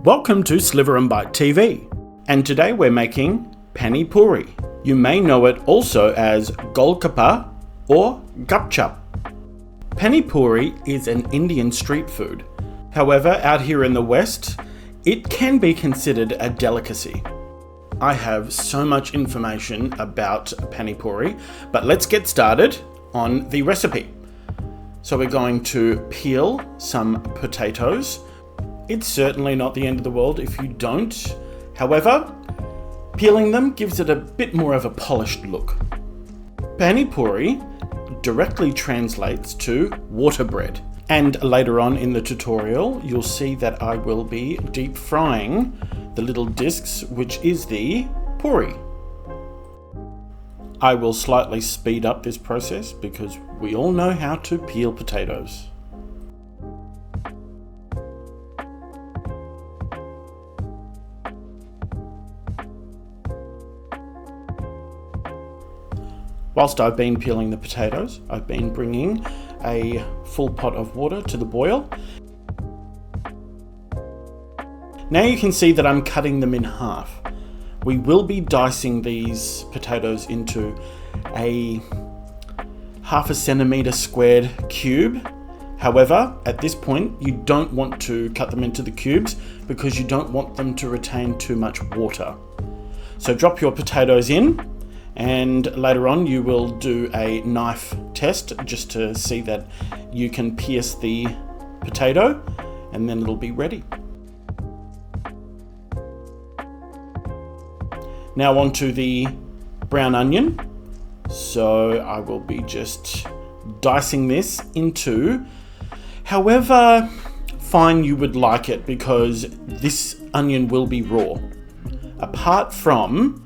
Welcome to Sliver and Bite TV, and today we're making Pani Puri. You may know it also as golgappa or gupchup. Pani Puri is an Indian street food. However, out here in the West, it can be considered a delicacy. I have so much information about Pani Puri, but let's get started on the recipe. So we're going to peel some potatoes. It's certainly not the end of the world if you don't. However, peeling them gives it a bit more of a polished look. Pani Puri directly translates to water bread. And later on in the tutorial, you'll see that I will be deep frying the little discs, which is the puri. I will slightly speed up this process because we all know how to peel potatoes. Whilst I've been peeling the potatoes, I've been bringing a full pot of water to the boil. Now you can see that I'm cutting them in half. We will be dicing these potatoes into a 1/2 centimetre squared cube. However, at this point, you don't want to cut them into the cubes because you don't want them to retain too much water. So drop your potatoes in, and later on you will do a knife test just to see that you can pierce the potato, and then it'll be ready. Now onto the brown onion. So I will be just dicing this into however fine you would like it, because this onion will be raw. Apart from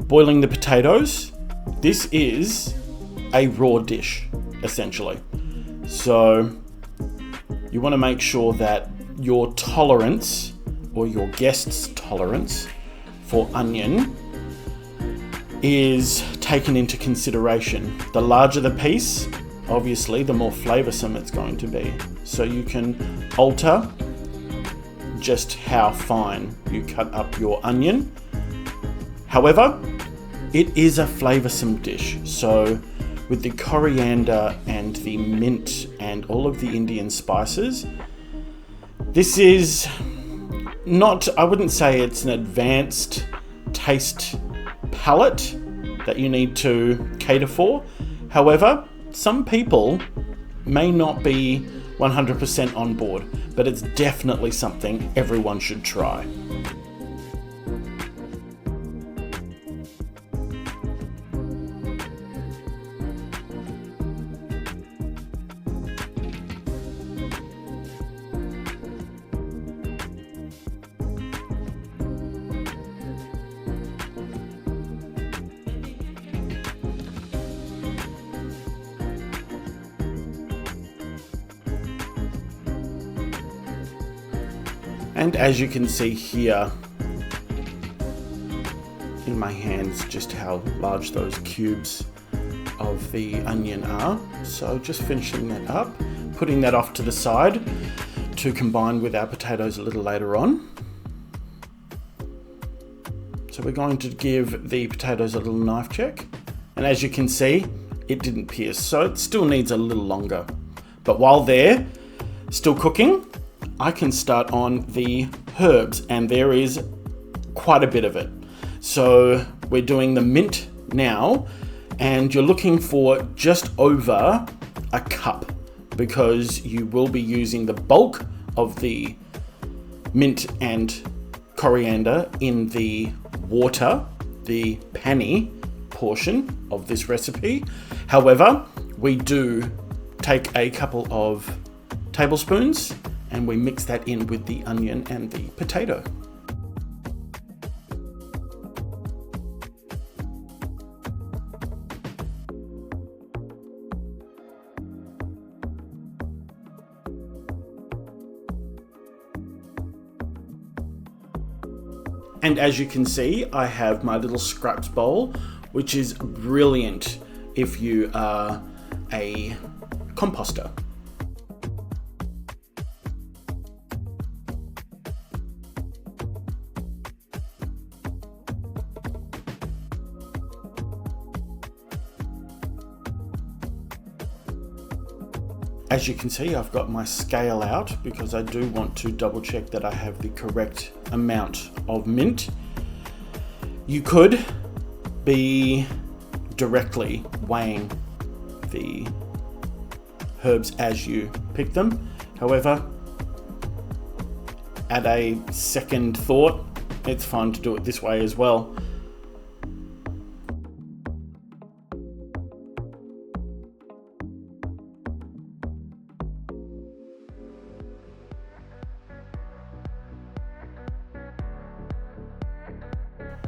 boiling the potatoes, this is a raw dish, essentially. So you want to make sure that your tolerance, or your guest's tolerance, for onion is taken into consideration. The larger the piece, obviously, the more flavoursome it's going to be. So you can alter just how fine you cut up your onion. However, it is a flavoursome dish. So with the coriander and the mint and all of the Indian spices, this is not, I wouldn't say it's an advanced taste palette that you need to cater for. However, some people may not be 100% on board, but it's definitely something everyone should try. And as you can see here in my hands, just how large those cubes of the onion are. So just finishing that up, putting that off to the side to combine with our potatoes a little later on. So we're going to give the potatoes a little knife check. And as you can see, it didn't pierce, so it still needs a little longer. But while they're still cooking, I can start on the herbs, and there is quite a bit of it. So we're doing the mint now, and you're looking for just over a cup because you will be using the bulk of the mint and coriander in the water, the pani portion of this recipe. However, we do take a couple of tablespoons and we mix that in with the onion and the potato. And as you can see, I have my little scraps bowl, which is brilliant if you are a composter. As you can see, I've got my scale out because I do want to double check that I have the correct amount of mint. You could be directly weighing the herbs as you pick them. However, at a second thought, it's fine to do it this way as well.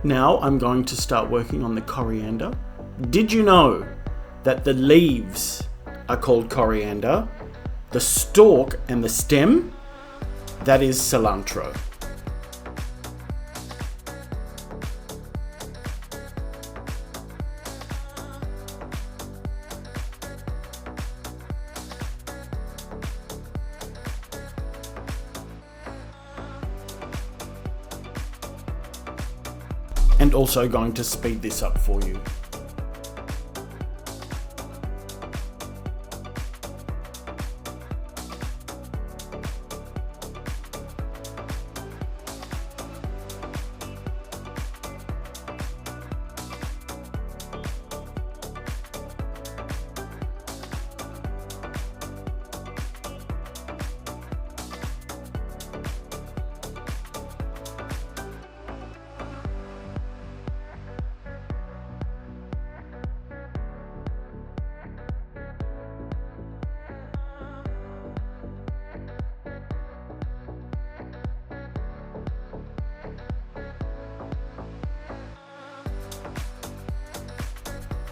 Now I'm going to start working on the coriander. Did you know that the leaves are called coriander, the stalk and the stem, that is cilantro? And also going to speed this up for you.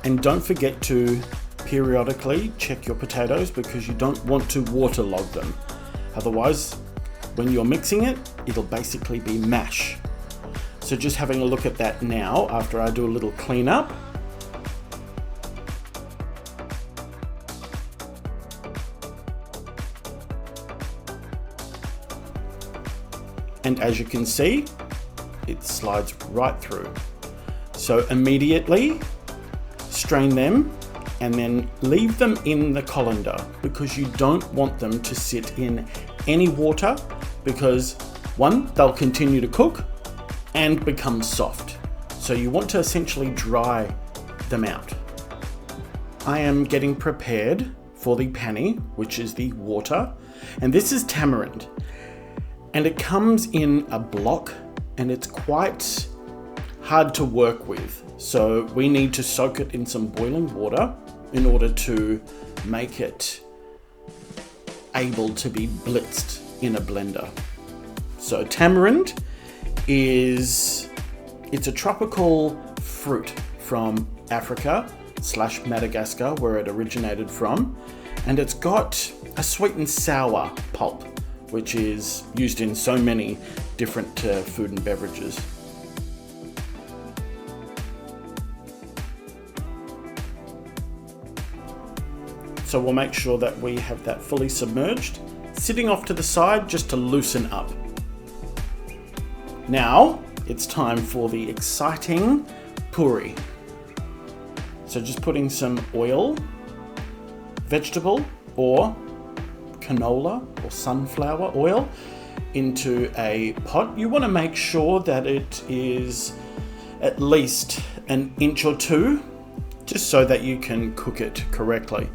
And don't forget to periodically check your potatoes because you don't want to waterlog them. Otherwise, when you're mixing it, it'll basically be mash. So just having a look at that now after I do a little cleanup. And as you can see, it slides right through. So immediately strain them and then leave them in the colander because you don't want them to sit in any water because one, they'll continue to cook and become soft. So you want to essentially dry them out. I am getting prepared for the pani, which is the water, and this is tamarind. And it comes in a block and it's quite hard to work with. So we need to soak it in some boiling water in order to make it able to be blitzed in a blender. So tamarind it's a tropical fruit from Africa / Madagascar, where it originated from. And it's got a sweet and sour pulp, which is used in so many different food and beverages. So we'll make sure that we have that fully submerged, sitting off to the side just to loosen up. Now it's time for the exciting puri. So just putting some oil, vegetable or canola or sunflower oil into a pot. You want to make sure that it is at least an inch or two, just so that you can cook it correctly.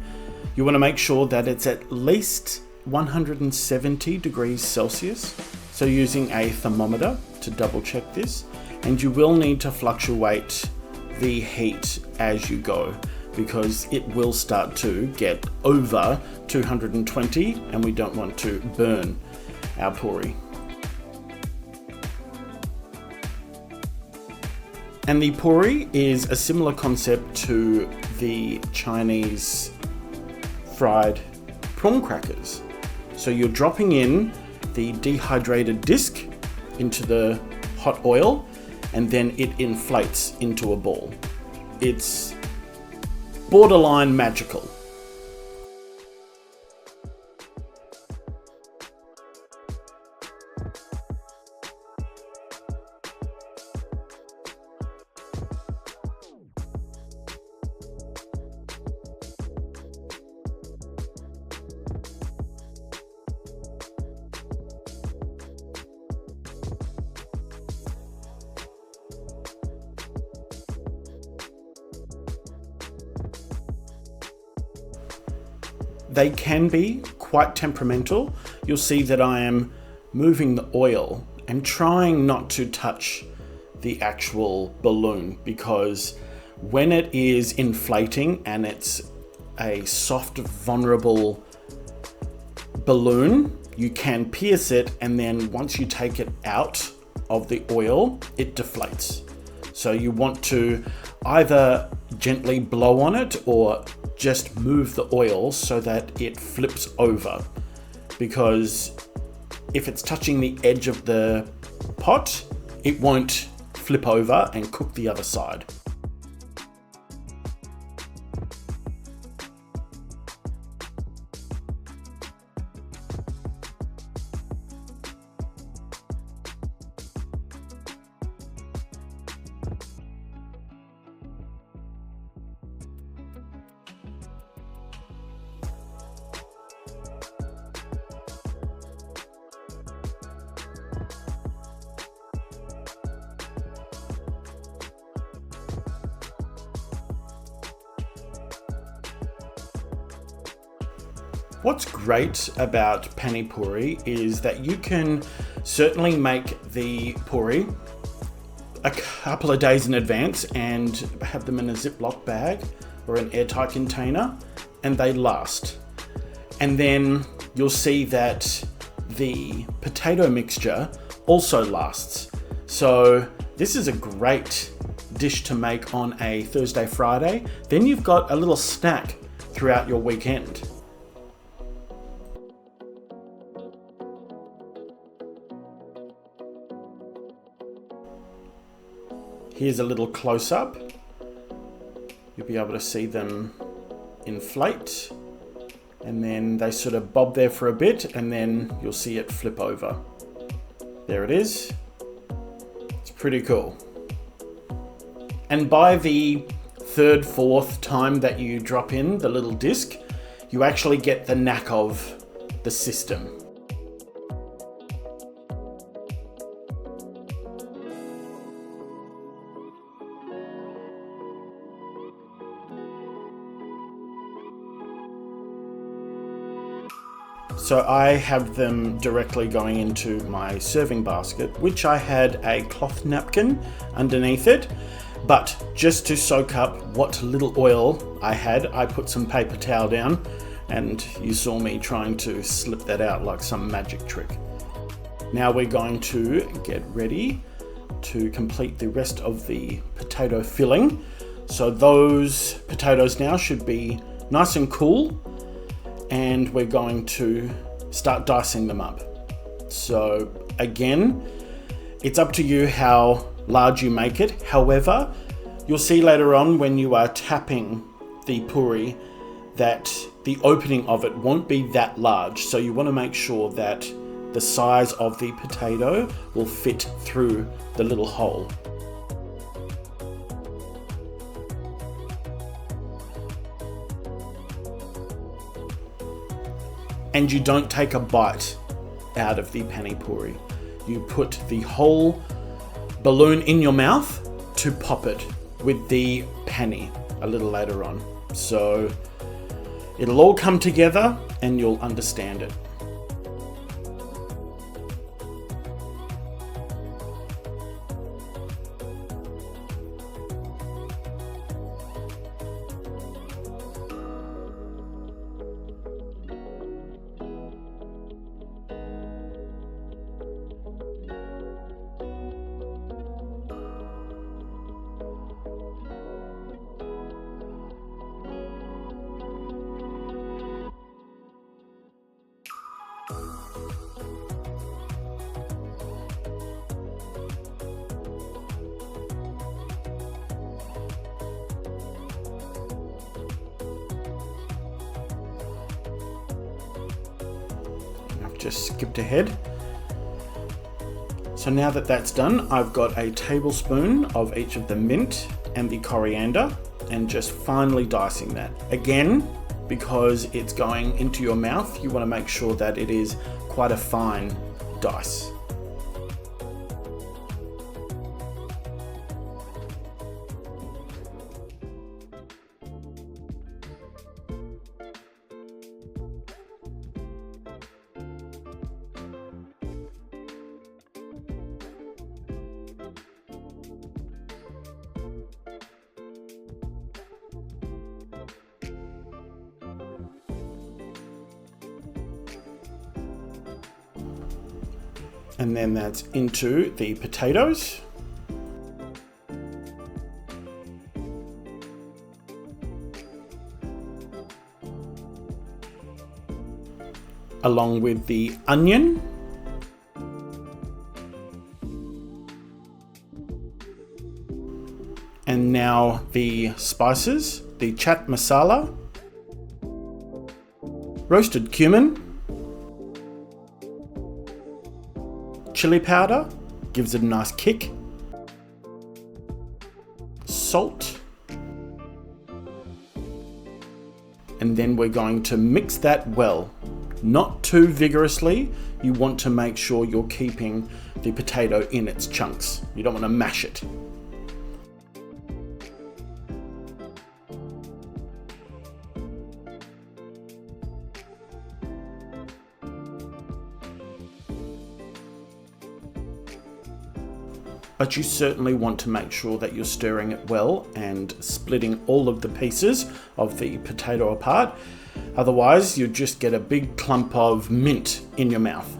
You want to make sure that it's at least 170 degrees Celsius. So using a thermometer to double check this, and you will need to fluctuate the heat as you go because it will start to get over 220 and we don't want to burn our puri. And the puri is a similar concept to the Chinese fried prawn crackers. So you're dropping in the dehydrated disc into the hot oil and then it inflates into a ball. It's borderline magical. they can be quite temperamental. You'll see that I am moving the oil and trying not to touch the actual balloon, because when it is inflating and it's a soft, vulnerable balloon, you can pierce it, and then once you take it out of the oil, it deflates. So you want to either gently blow on it or just move the oil so that it flips over, because if it's touching the edge of the pot, it won't flip over and cook the other side. What's great about Pani Puri is that you can certainly make the puri a couple of days in advance and have them in a Ziploc bag or an airtight container, and they last. And then you'll see that the potato mixture also lasts. So this is a great dish to make on a Thursday, Friday. Then you've got a little snack throughout your weekend. Here's a little close-up. You'll be able to see them inflate, and then they sort of bob there for a bit, and then you'll see it flip over. There it is. It's pretty cool. And by the third, fourth time that you drop in the little disc, you actually get the knack of the system. So I have them directly going into my serving basket, which I had a cloth napkin underneath it. But just to soak up what little oil I had, I put some paper towel down, and you saw me trying to slip that out like some magic trick. Now we're going to get ready to complete the rest of the potato filling. So those potatoes now should be nice and cool, and we're going to start dicing them up. So again, it's up to you how large you make it. However, you'll see later on when you are tapping the puri that the opening of it won't be that large. So you want to make sure that the size of the potato will fit through the little hole. And you don't take a bite out of the Pani Puri. You put the whole balloon in your mouth to pop it with the pani a little later on. So it'll all come together and you'll understand it. Just skipped ahead. So now that that's done, I've got a tablespoon of each of the mint and the coriander, and just finely dicing that. Again, because it's going into your mouth, you want to make sure that it is quite a fine dice. And then that's into the potatoes. Along with the onion. And now the spices, the chaat masala, roasted cumin, chili powder, gives it a nice kick, salt, and then we're going to mix that well. Not too vigorously. You want to make sure you're keeping the potato in its chunks. You don't want to mash it. But you certainly want to make sure that you're stirring it well and splitting all of the pieces of the potato apart. Otherwise, you just get a big clump of mint in your mouth,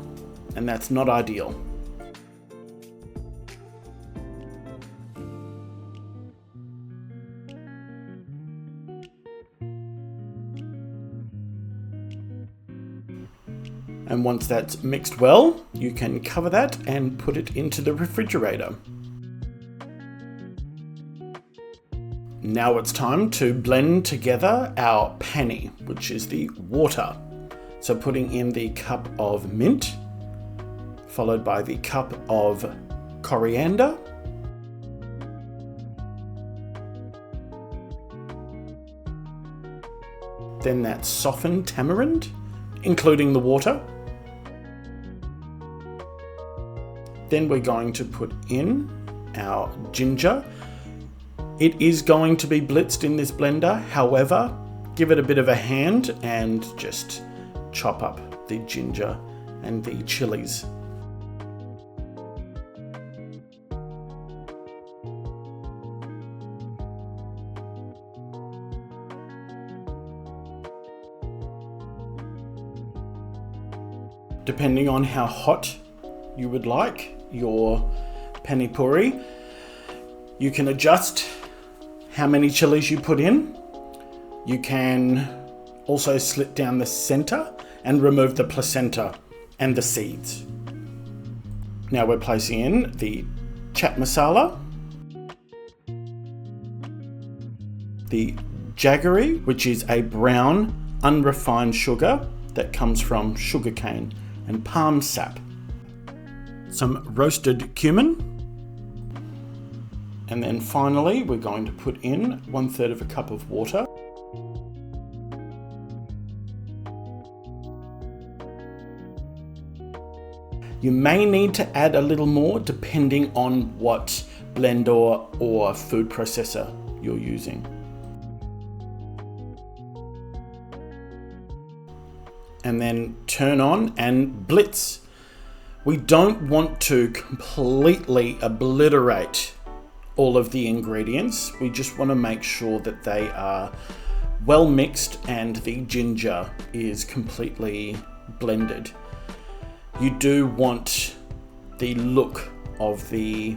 and that's not ideal. And once that's mixed well, you can cover that and put it into the refrigerator. Now it's time to blend together our pani, which is the water. So putting in the cup of mint, followed by the cup of coriander, then that softened tamarind, including the water. Then we're going to put in our ginger. It is going to be blitzed in this blender. However, give it a bit of a hand and just chop up the ginger and the chillies. Depending on how hot you would like your Pani Puri, you can adjust how many chillies you put in. You can also slit down the center and remove the placenta and the seeds. Now we're placing in the chaat masala, the jaggery, which is a brown unrefined sugar that comes from sugarcane and palm sap, some roasted cumin, and then finally we're going to put in 1/3 of a cup of water. You may need to add a little more depending on what blender or food processor you're using. And then turn on and blitz. We don't want to completely obliterate all of the ingredients. We just want to make sure that they are well mixed and the ginger is completely blended. You do want the look of the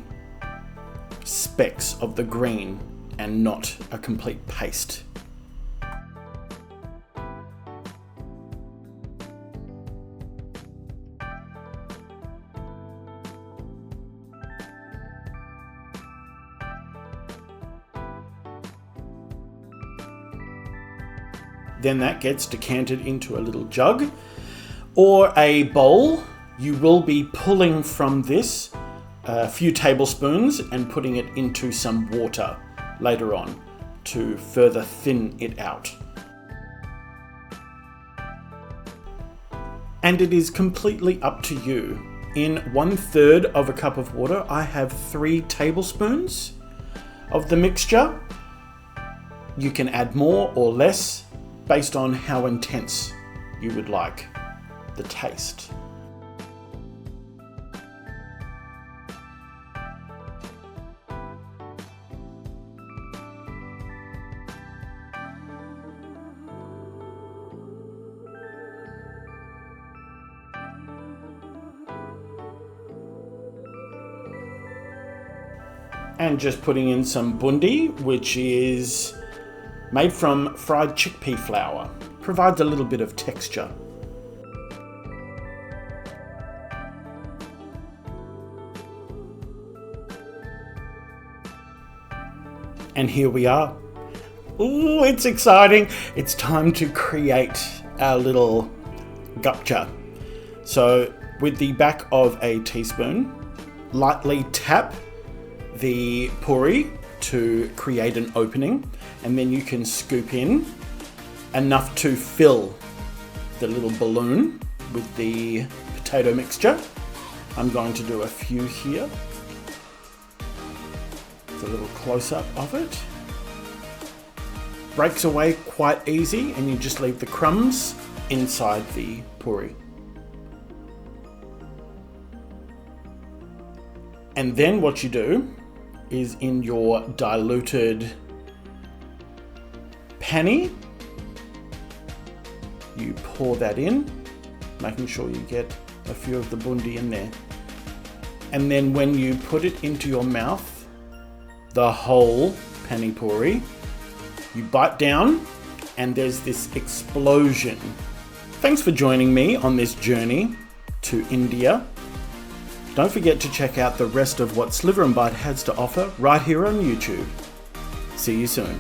specks of the green and not a complete paste. Then that gets decanted into a little jug or a bowl. You will be pulling from this a few tablespoons and putting it into some water later on to further thin it out. And it is completely up to you. In 1/3 of a cup of water, I have 3 tablespoons of the mixture. You can add more or less based on how intense you would like the taste. And just putting in some boondi, which is made from fried chickpea flour. Provides a little bit of texture. And here we are. Ooh, it's exciting. It's time to create our little gupcha. So with the back of a teaspoon, lightly tap the puri to create an opening, and then you can scoop in enough to fill the little balloon with the potato mixture. I'm going to do a few here. It's a little close-up of it. Breaks away quite easy, and you just leave the crumbs inside the puri. And then what you do is in your diluted pani, you pour that in, making sure you get a few of the boondi in there. And then when you put it into your mouth, the whole Pani Puri, you bite down and there's this explosion. Thanks for joining me on this journey to India. Don't forget to check out the rest of what Sliver and Bite has to offer right here on YouTube. See you soon.